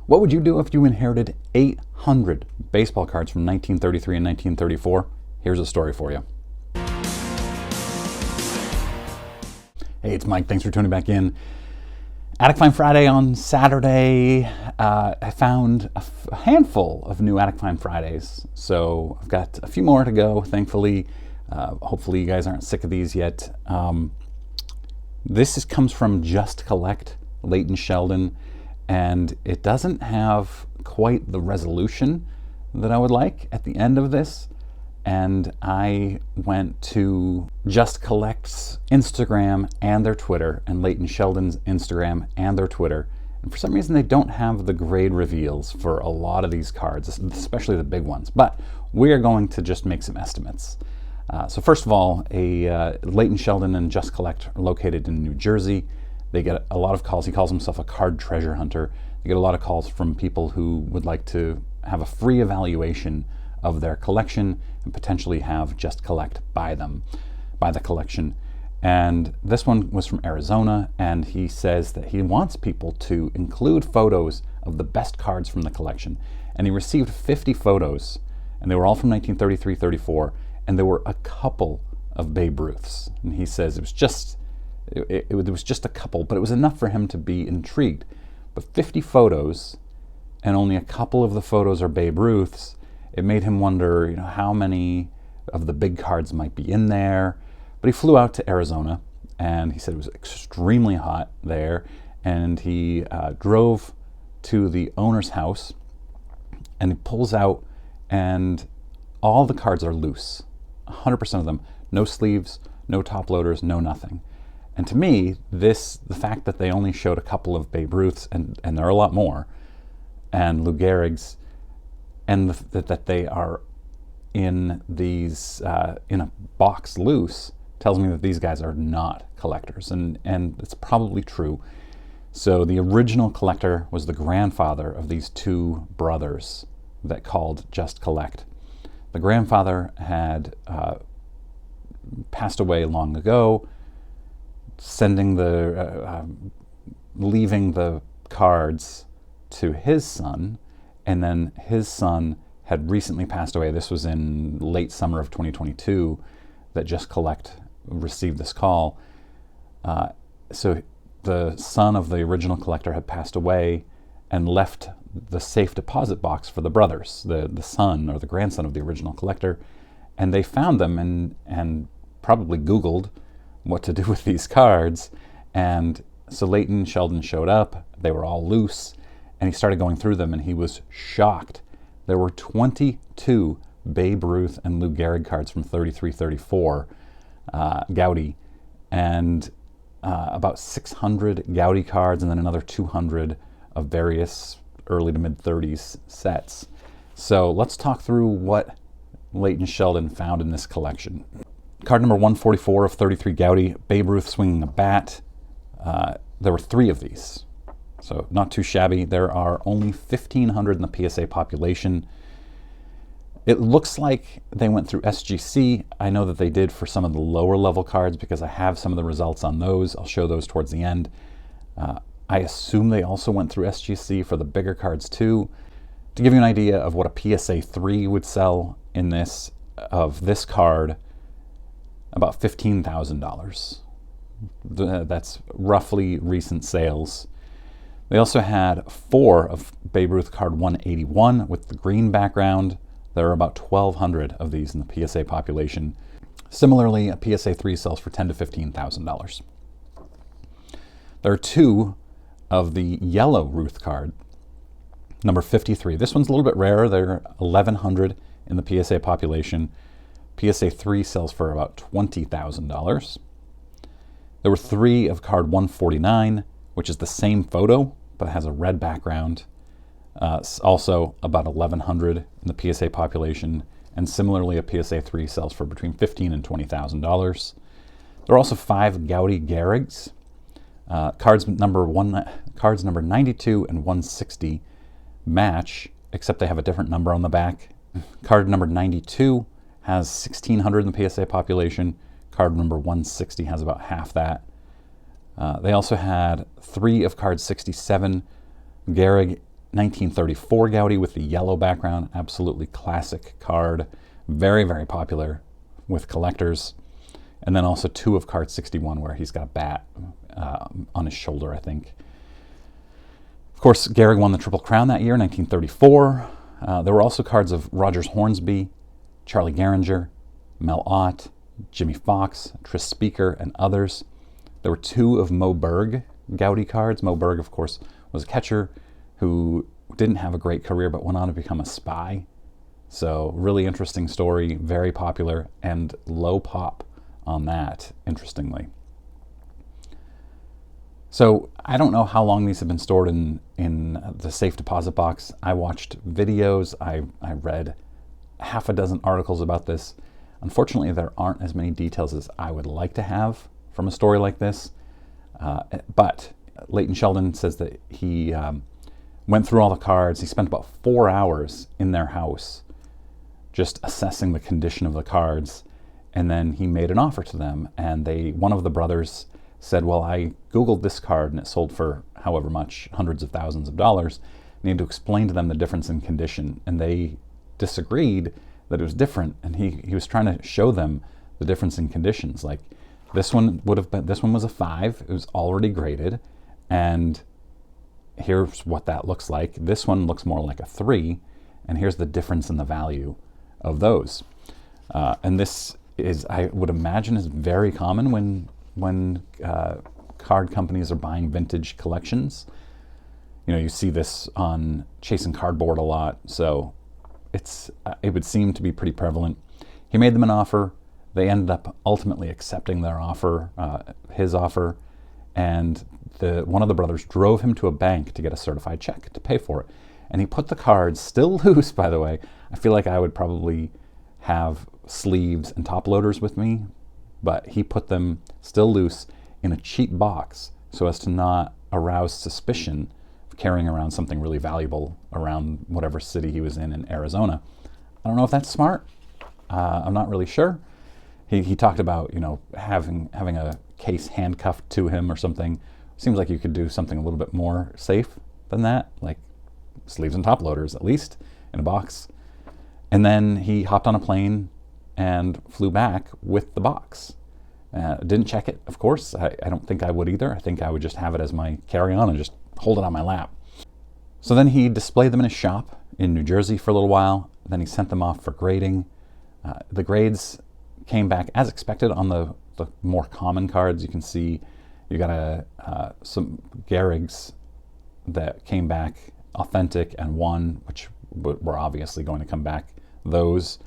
What would you do if you inherited 800 baseball cards from 1933 and 1934? Here's a story for you. Hey, it's Mike. Thanks for tuning back in. Attic Find Friday on Saturday. I found a handful of new Attic Find Fridays, so I've got a few more to go, thankfully. Hopefully you guys aren't sick of these yet. This comes from Just Collect, Leighton, Sheldon, and it doesn't have quite the resolution that I would like at the end of this. And I went to Just Collect's Instagram and their Twitter, and Leighton Sheldon's Instagram and their Twitter. And for some reason, they don't have the grade reveals for a lot of these cards, especially the big ones. But we are going to just make some estimates. So first of all, Leighton Sheldon and Just Collect are located in New Jersey. They get a lot of calls. He calls himself a card treasure hunter. They get a lot of calls from people who would like to have a free evaluation of their collection and potentially have Just Collect buy the collection. And this one was from Arizona, and he says that he wants people to include photos of the best cards from the collection. And he received 50 photos, and they were all from 1933-34, and there were a couple of Babe Ruths. And he says it was just a couple, but it was enough for him to be intrigued. But 50 photos, and only a couple of the photos are Babe Ruths. It made him wonder, how many of the big cards might be in there. But he flew out to Arizona, and he said it was extremely hot there. And he drove to the owner's house, and he pulls out, and all the cards are loose, 100% of them. No sleeves, no top loaders, no nothing. And to me, the fact that they only showed a couple of Babe Ruths, and there are a lot more, and Lou Gehrig's, and that they are in these in a box loose, tells me that these guys are not collectors, and it's probably true. So the original collector was the grandfather of these two brothers that called Just Collect. The grandfather had passed away long ago, leaving the cards to his son. And then his son had recently passed away. This was in late summer of 2022 that Just Collect received this call. So the son of the original collector had passed away and left the safe deposit box for the brothers, the son or the grandson of the original collector. And they found them and probably Googled what to do with these cards. And so Leighton Sheldon showed up. They were all loose. And he started going through them, and he was shocked. There were 22 Babe Ruth and Lou Gehrig cards from 33-34 Goudey, and about 600 Goudey cards, and then another 200 of various early to mid-30s sets. So let's talk through what Leighton Sheldon found in this collection. Card number 144 of 33 Goudey, Babe Ruth swinging a bat. There were 3 of these. So not too shabby. There are only 1,500 in the PSA population. It looks like they went through SGC. I know that they did for some of the lower level cards because I have some of the results on those. I'll show those towards the end. I assume they also went through SGC for the bigger cards too. To give you an idea of what a PSA 3 would sell in this card, about $15,000. That's roughly recent sales. They also had 4 of Babe Ruth card 181 with the green background. There are about 1,200 of these in the PSA population. Similarly, a PSA 3 sells for $10,000 to $15,000. There are 2 of the yellow Ruth card, number 53. This one's a little bit rarer. There are 1,100 in the PSA population. PSA 3 sells for about $20,000. There were 3 of card 149, which is the same photo, but has a red background. Also about 1,100 in the PSA population, and similarly a PSA 3 sells for between $15,000 and $20,000. There are also 5 Goudey Gehrigs. Cards number 92 and 160 match, except they have a different number on the back. Card number 92 has 1,600 in the PSA population. Card number 160 has about half that. They also had 3 of card 67 Gehrig 1934 Goudey with the yellow background, absolutely classic card, very, very popular with collectors. And then also 2 of card 61 where he's got a bat on his shoulder, I think. Of course, Gehrig won the Triple Crown that year, 1934. There were also cards of Rogers Hornsby, Charlie Gehringer, Mel Ott, Jimmy Fox, Tris Speaker, and others. There were 2 of Mo Berg Goudey cards. Mo Berg, of course, was a catcher who didn't have a great career but went on to become a spy. So really interesting story, very popular, and low pop on that, interestingly. So I don't know how long these have been stored in the safe deposit box. I watched videos, I read half a dozen articles about this. Unfortunately, there aren't as many details as I would like to have from a story like this. But Leighton Sheldon says that he went through all the cards. He spent about 4 hours in their house just assessing the condition of the cards. And then he made an offer to them. And one of the brothers said, well, I Googled this card and it sold for however much, hundreds of thousands of dollars. And he had to explain to them the difference in condition. And they disagreed that it was different. And he was trying to show them the difference in conditions. Like this one was a 5. It was already graded. And here's what that looks like. This one looks more like a 3. And here's the difference in the value of those. And this is, I would imagine, is very common when card companies are buying vintage collections. You know, you see this on Chasing Cardboard a lot, so it would seem to be pretty prevalent. He made them an offer. They ended up ultimately accepting their offer, his offer, and one of the brothers drove him to a bank to get a certified check to pay for it. And he put the cards, still loose, by the way. I feel like I would probably have sleeves and top loaders with me, but he put them still loose in a cheap box so as to not arouse suspicion of carrying around something really valuable around whatever city he was in Arizona. I don't know if that's smart. I'm not really sure. He talked about, you know, having a case handcuffed to him or something. Seems like you could do something a little bit more safe than that, like sleeves and top loaders at least in a box. And then he hopped on a plane and flew back with the box. Didn't check it, of course. I don't think I would either. I think I would just have it as my carry-on and just hold it on my lap. So then he displayed them in his shop in New Jersey for a little while. Then he sent them off for grading. The grades came back as expected on the more common cards. You can see you got some Gehrigs that came back authentic and 1, which were obviously going to come back those.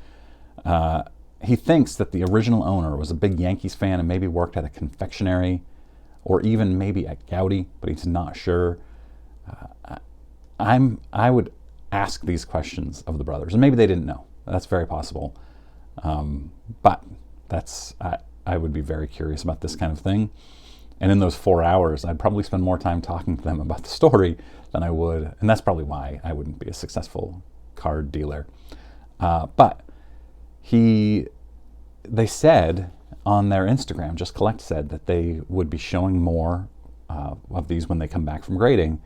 He thinks that the original owner was a big Yankees fan and maybe worked at a confectionery or even maybe at Goudey, but he's not sure. I would ask these questions of the brothers, and maybe they didn't know. That's very possible. But I would be very curious about this kind of thing. And in those 4 hours, I'd probably spend more time talking to them about the story than I would, and that's probably why I wouldn't be a successful card dealer. But they said on their Instagram, Just Collect said that they would be showing more of these when they come back from grading,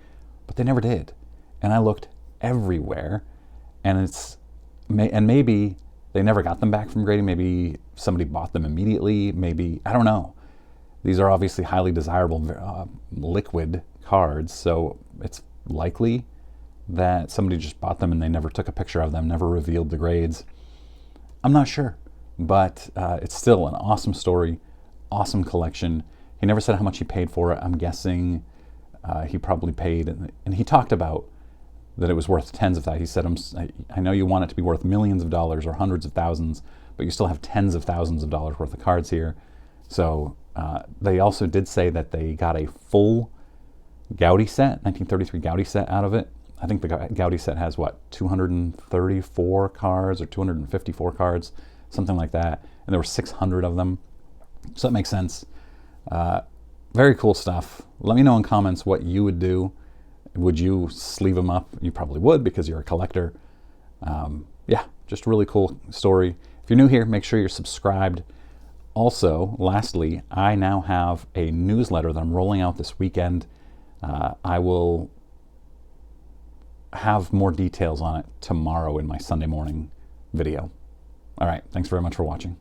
but they never did. And I looked everywhere, and maybe they never got them back from grading. Maybe somebody bought them immediately. Maybe, I don't know. These are obviously highly desirable liquid cards, so it's likely that somebody just bought them and they never took a picture of them, never revealed the grades. I'm not sure, but it's still an awesome story, awesome collection. He never said how much he paid for it. I'm guessing he probably paid, and he talked about that it was worth tens of thousands. He said, I know you want it to be worth millions of dollars or hundreds of thousands, but you still have tens of thousands of dollars worth of cards here. So they also did say that they got a full Goudey set, 1933 Goudey set out of it. I think the Goudey set has, 234 cards or 254 cards, something like that. And there were 600 of them. So that makes sense. Very cool stuff. Let me know in comments what you would do. Would you sleeve them up? You probably would because you're a collector. Yeah, just a really cool story. If you're new here, make sure you're subscribed. Also, lastly, I now have a newsletter that I'm rolling out this weekend. I will have more details on it tomorrow in my Sunday morning video. All right, thanks very much for watching.